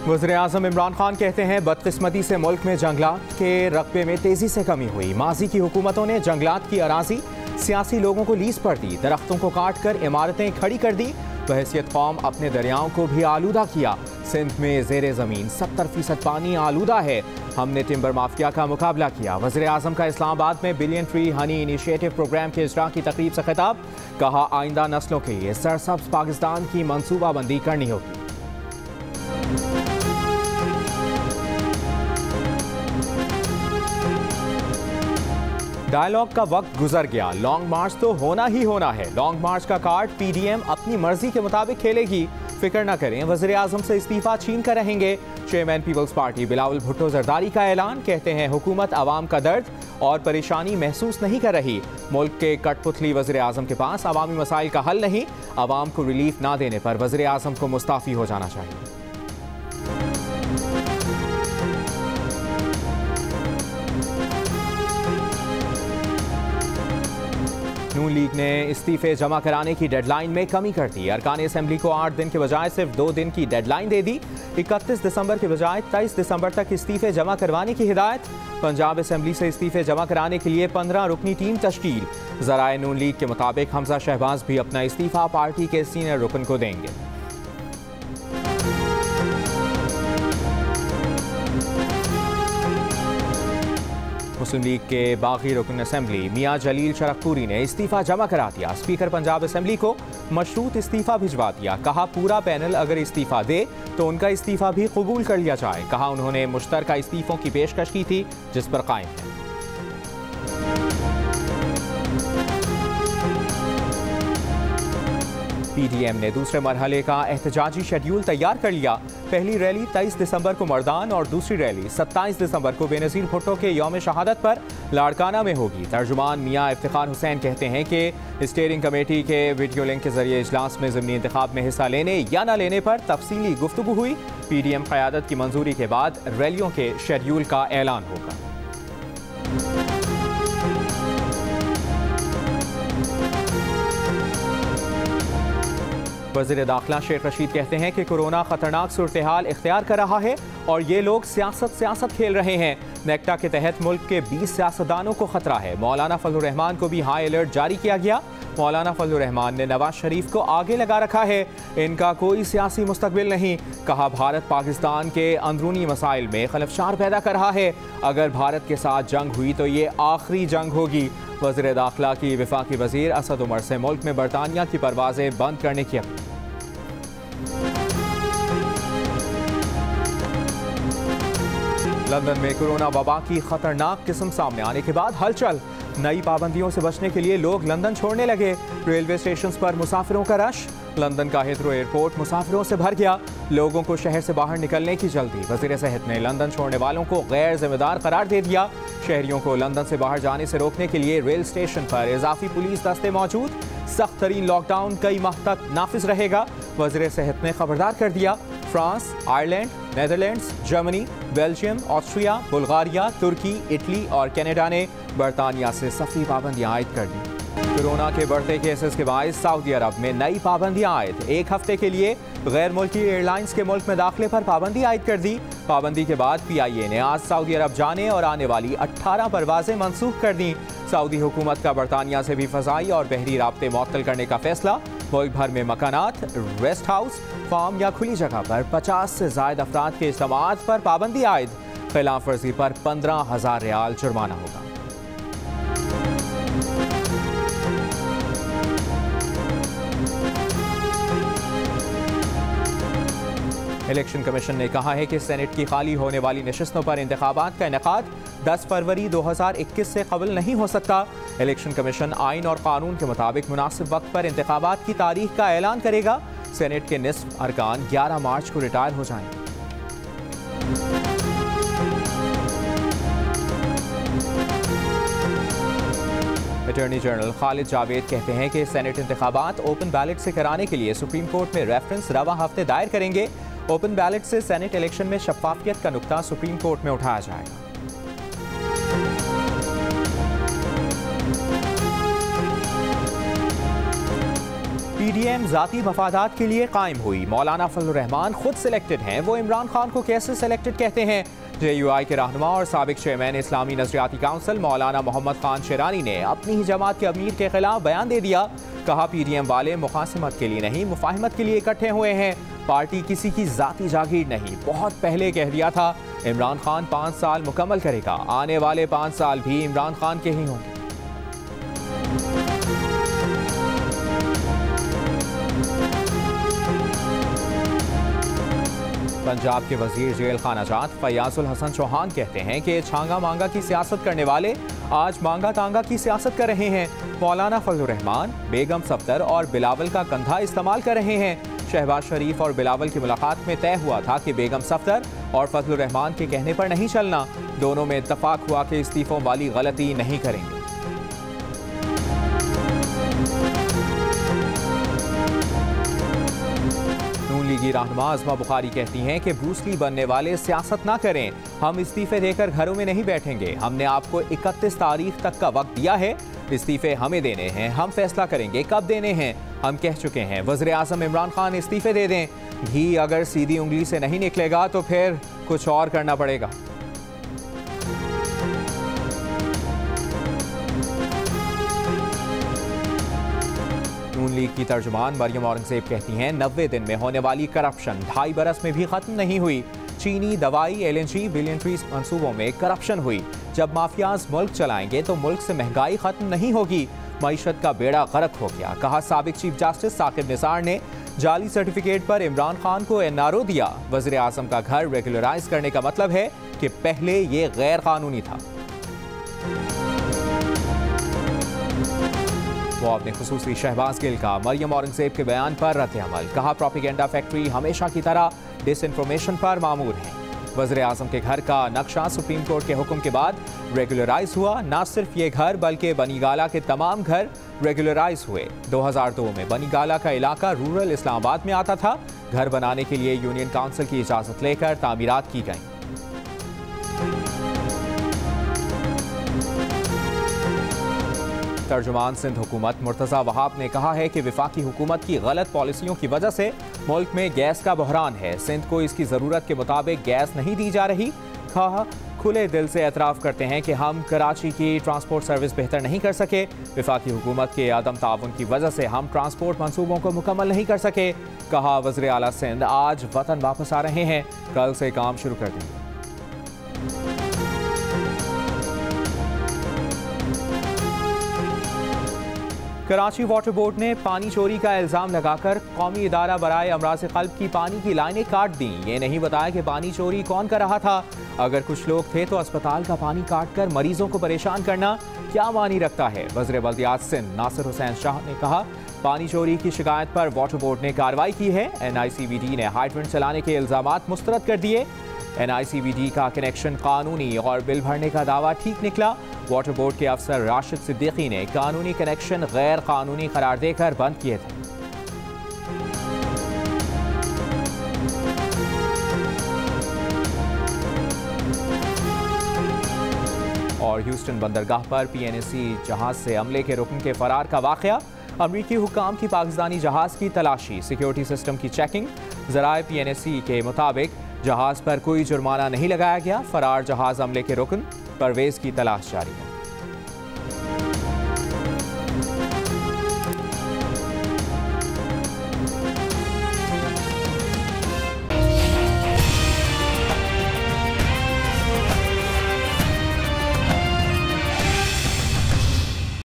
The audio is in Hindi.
वज़ीर-ए-आज़म इमरान खान कहते हैं बदकिस्मती से मुल्क में जंगलात के रकबे में तेज़ी से कमी हुई। माजी की हुकूमतों ने जंगलात की अराजी सियासी लोगों को लीज पर दी, दरख्तों को काट कर इमारतें खड़ी कर दी, बहैसियत कौम अपने दरियाओं को भी आलूदा किया। सिंध में ज़ेरे ज़मीन 70% पानी आलूदा है। हमने टिम्बर माफिया का मुकाबला किया। वज़ीर-ए-आज़म का इस्लामाबाद में billion tree honey initiative programme के इजरा की तकरीब से खिताब। कहा आइंदा नस्लों के लिए सरसब्ज़ पाकिस्तान की मनसूबाबंदी करनी होगी। डायलॉग का वक्त गुजर गया, लॉन्ग मार्च तो होना ही होना है। लॉन्ग मार्च का कार्ड पीडीएम अपनी मर्जी के मुताबिक खेलेगी। फिक्र न करें, वज़ीर-ए-आज़म से इस्तीफा छीन कर रहेंगे। Chairman Peoples Party Bilawal Bhutto Zardari का ऐलान। कहते हैं हुकूमत आवाम का दर्द और परेशानी महसूस नहीं कर रही। मुल्क के कठपुतली वज़ीर-ए-आज़म के पास अवामी मसाइल का हल नहीं। आवाम को रिलीफ ना देने पर वज़ीर-ए-आज़म को मुस्ताफ़ी हो जाना चाहिए। नून लीग ने इस्तीफे जमा कराने की डेडलाइन में कमी कर दी। अरकान असेंबली को 8 दिन के बजाय सिर्फ 2 दिन की डेडलाइन दे दी। 31 दिसंबर के बजाय 23 दिसंबर तक इस्तीफे जमा करवाने की हिदायत। पंजाब असेंबली से इस्तीफे जमा कराने के लिए 15 रुकनी टीम तश्कील। ज़राए नून लीग के मुताबिक हमजा शहबाज भी अपना इस्तीफा पार्टी के सीनियर रुकन को देंगे। मुस्लिम लीग के बागी रुकन असेंबली मियां जलील शरकपुरी ने इस्तीफा जमा करा दिया। स्पीकर पंजाब असेंबली को मशरूत इस्तीफा भिजवा दिया। कहा पूरा पैनल अगर इस्तीफा दे तो उनका इस्तीफा भी कबूल कर लिया जाए। कहा उन्होंने मुश्तरका इस्तीफों की पेशकश की थी जिस पर कायम है। पीडीएम ने दूसरे मरहले का एहतजाजी शेड्यूल तैयार कर लिया। पहली रैली 23 दिसंबर को मर्दान और दूसरी रैली 27 दिसंबर को बेनज़ीर भुट्टो के यौम शहादत पर लाड़काना में होगी। तर्जुमान मियां इफ्तिखार हुसैन कहते हैं कि स्टीयरिंग कमेटी के वीडियो लिंक के जरिए इजलास में ज़िमनी इंतखाब में हिस्सा लेने या न लेने पर तफसीली गुफ्तगू हुई। पीडीएम क़यादत की मंजूरी के बाद रैलियों के शेड्यूल का ऐलान होगा। वज़ीर दाखिला शेख रशीद कहते हैं कि कोरोना खतरनाक सूरत हाल इख्तियार कर रहा है और ये लोग सियासत खेल रहे हैं। नेक्टा के तहत मुल्क के 20 सियासतदानों को खतरा है। मौलाना फजलुर रहमान को भी हाई अलर्ट जारी किया गया। मौलाना फजलुर रहमान ने नवाज शरीफ को आगे लगा रखा है। इनका कोई सियासी मुस्तकबिल नहीं। कहा भारत पाकिस्तान के अंदरूनी मसाइल में खलफशार पैदा कर रहा है। अगर भारत के साथ जंग हुई तो ये आखिरी जंग होगी। वज़ीर दाखिला की वफाकी वज़ीर असद उमर से मुल्क में बरतानिया की परवाजें बंद करने की अपील। लंदन में कोरोना वबा की खतरनाक किस्म सामने आने के बाद हलचल। नई पाबंदियों से बचने के लिए लोग लंदन छोड़ने लगे। रेलवे स्टेशन पर मुसाफिरों का रश। लंदन का हीथ्रो एयरपोर्ट मुसाफिरों से भर गया। लोगों को शहर से बाहर निकलने की जल्दी। वज़ीर सेहत ने लंदन छोड़ने वालों को गैर जिम्मेदार करार दे दिया। शहरियों को लंदन से बाहर जाने से रोकने के लिए रेल स्टेशन पर इजाफी पुलिस दस्ते मौजूद। सख्त तरीन लॉकडाउन कई माह तक नाफिज रहेगा। वज़ीर सेहत ने खबरदार कर दिया। France, Ireland, Netherlands, Germany, Belgium, Austria, Bulgaria, तुर्की, इटली और कनाडा ने बरतानिया से सफरी पाबंदियां आयद कर दी। कोरोना के बढ़ते केसेस के बायस सऊदी अरब में नई पाबंदियां आयद। 1 हफ्ते के लिए गैर मुल्की एयरलाइंस के मुल्क में दाखिले पर पाबंदी आयद कर दी। पाबंदी के बाद PIA ने आज सऊदी अरब जाने और आने वाली 18 परवाजें मनसूख कर दी। सऊदी हुकूमत का बरतानिया से भी फ़ज़ाई और बहरी राब्ते मुअत्तल करने का फैसला। मुल्क भर में मकानात, रेस्ट हाउस, फार्म या खुली जगह पर 50 से ज़ायद अफराद के इज्तिमाअत पर पाबंदी आयद। खिलाफ वर्जी पर 15,000 रियाल जुर्माना होगा। इलेक्शन कमीशन ने कहा है कि सेनेट की खाली होने वाली नशिस्तों पर इंतखाबात का इनेकाद 10 फरवरी 2021 से कबल नहीं हो सकता। इलेक्शन कमीशन आइन और कानून के मुताबिक मुनासिब वक्त पर इंतखाबात की तारीख का ऐलान करेगा। सेनेट के निस्फ अरकान 11 मार्च को रिटायर हो जाएंगे। अटॉर्नी जनरल खालिद जावेद कहते हैं कि सेनेट इंतखाबात ओपन बैलेट से कराने के लिए सुप्रीम कोर्ट में रेफरेंस रवा हफ्ते दायर करेंगे। ओपन बैलेट से सेनेट इलेक्शन में शफाफियत का नुक्ता सुप्रीम कोर्ट में उठाया जाएगा। PDM जाती मफादात के लिए कायम हुई। मौलाना फजलुर रहमान खुद सिलेक्टेड हैं, वो इमरान खान को कैसे सिलेक्टेड कहते हैं? JUI के रहनुमा और साबिक चेयरमैन इस्लामी नजरियाती काउंसिल मौलाना मोहम्मद खान शेरानी ने अपनी ही जमात के अमीर के खिलाफ बयान दे दिया। कहा PDM वाले मुखासिमत के लिए नहीं, मुफाहिमत के लिए इकट्ठे हुए हैं। पार्टी किसी की जाती जागीर नहीं। बहुत पहले कह दिया था इमरान खान 5 साल मुकम्मल करेगा, आने वाले 5 साल भी इमरान खान के ही होंगे। पंजाब के वजीर जेल खानाजात फयाजुल हसन चौहान कहते हैं कि छांगा मांगा की सियासत करने वाले आज मांगा तांगा की सियासत कर रहे हैं। मौलाना फजलुर रहमान, बेगम सफदर और बिलावल का कंधा इस्तेमाल कर रहे हैं। शहबाज शरीफ और बिलावल की मुलाकात में तय हुआ था कि बेगम सफदर और फजलुर रहमान के कहने पर नहीं चलना। दोनों में इत्तफाक हुआ कि इस्तीफों वाली गलती नहीं करेंगे। लीगी रहनुमा अज़मा बुखारी कहती हैं कि ब्रूस ली बनने वाले सियासत ना करें। हम इस्तीफे देकर घरों में नहीं बैठेंगे। हमने आपको 31 तारीख तक का वक्त दिया है। इस्तीफे हमें देने हैं, हम फैसला करेंगे कब देने हैं। हम कह चुके हैं वज़ीर आज़म इमरान खान इस्तीफे दे दें। घी अगर सीधी उंगली से नहीं निकलेगा तो फिर कुछ और करना पड़ेगा। नून लीग की तर्जुमान मरियम औरंगजेब कहती हैं 90 दिन में होने वाली करप्शन 2.5 बरस में भी खत्म नहीं हुई। चीनी, दवाई, LNG, बिलियनट्रीज मंसूबों में करप्शन हुई। जब माफियाज मुल्क चलाएंगे तो मुल्क से महंगाई खत्म नहीं होगी। मईशत का बेड़ा गर्क हो गया। कहा साबिक चीफ जस्टिस साकिब निसार ने जाली सर्टिफिकेट पर इमरान खान को NRO दिया। वज़ीर आज़म का घर रेगुलराइज करने का मतलब है कि पहले ये गैर कानूनी था। वो अपने खुसूसी शहबाज गिल का मरियम औरंगजेब के बयान पर रद्द अमल। कहा प्रोपेगेंडा फैक्ट्री हमेशा की तरह डिसइंफॉर्मेशन पर मामूर है। वज़ीर आज़म के घर का नक्शा सुप्रीम कोर्ट के हुक्म के बाद रेगुलराइज हुआ। न सिर्फ ये घर बल्कि बनीगाला के तमाम घर रेगुलराइज हुए। 2002 में बनीगाला का इलाका रूरल इस्लामाबाद में आता था। घर बनाने के लिए यूनियन काउंसिल की इजाज़त लेकर तामीरात की गई। तर्जुमान सिंध हुकूमत मुर्तज़ा वहाब ने कहा है कि वफाकी हुकूमत की गलत पॉलिसियों की वजह से मुल्क में गैस का बहरान है। सिंध को इसकी ज़रूरत के मुताबिक गैस नहीं दी जा रही। कहा खुले दिल से एतराफ़ करते हैं कि हम कराची की ट्रांसपोर्ट सर्विस बेहतर नहीं कर सके। वफाकी हुकूमत के अदम ताउन की वजह से हम ट्रांसपोर्ट मंसूबों को मुकम्मल नहीं कर सके। कहा वज़ीर आला सिंध आज वतन वापस आ रहे हैं, कल से काम शुरू कर देंगे। कराची वाटर बोर्ड ने पानी चोरी का इल्ज़ाम लगाकर कौमी इदारा बराए अमराज़ क़ल्ब की पानी की लाइनें काट दी। ये नहीं बताया कि पानी चोरी कौन कर रहा था। अगर कुछ लोग थे तो अस्पताल का पानी काट कर मरीजों को परेशान करना क्या मानी रखता है। वज़ीर बल्दियात सिंध नासिर हुसैन शाह ने कहा पानी चोरी की शिकायत पर वाटर बोर्ड ने कार्रवाई की है। NICVD ने हाइड्रेंट चलाने के इल्ज़ामात मुस्तरद कर दिए। NICVD का कनेक्शन कानूनी और बिल भरने का दावा ठीक निकला। वाटर बोर्ड के अफसर राशिद सिद्दीकी ने कानूनी कनेक्शन गैर कानूनी करार देकर बंद किए थे। और ह्यूस्टन बंदरगाह पर PNAC जहाज से अमले के रुकन के फरार का वाक़या। अमरीकी हुक्काम की पाकिस्तानी जहाज की तलाशी, सिक्योरिटी सिस्टम की चेकिंग। ज़राए PNAC के मुताबिक जहाज पर कोई जुर्माना नहीं लगाया गया। फरार जहाज अमले के रुकन परवेज़ की तलाश जारी है।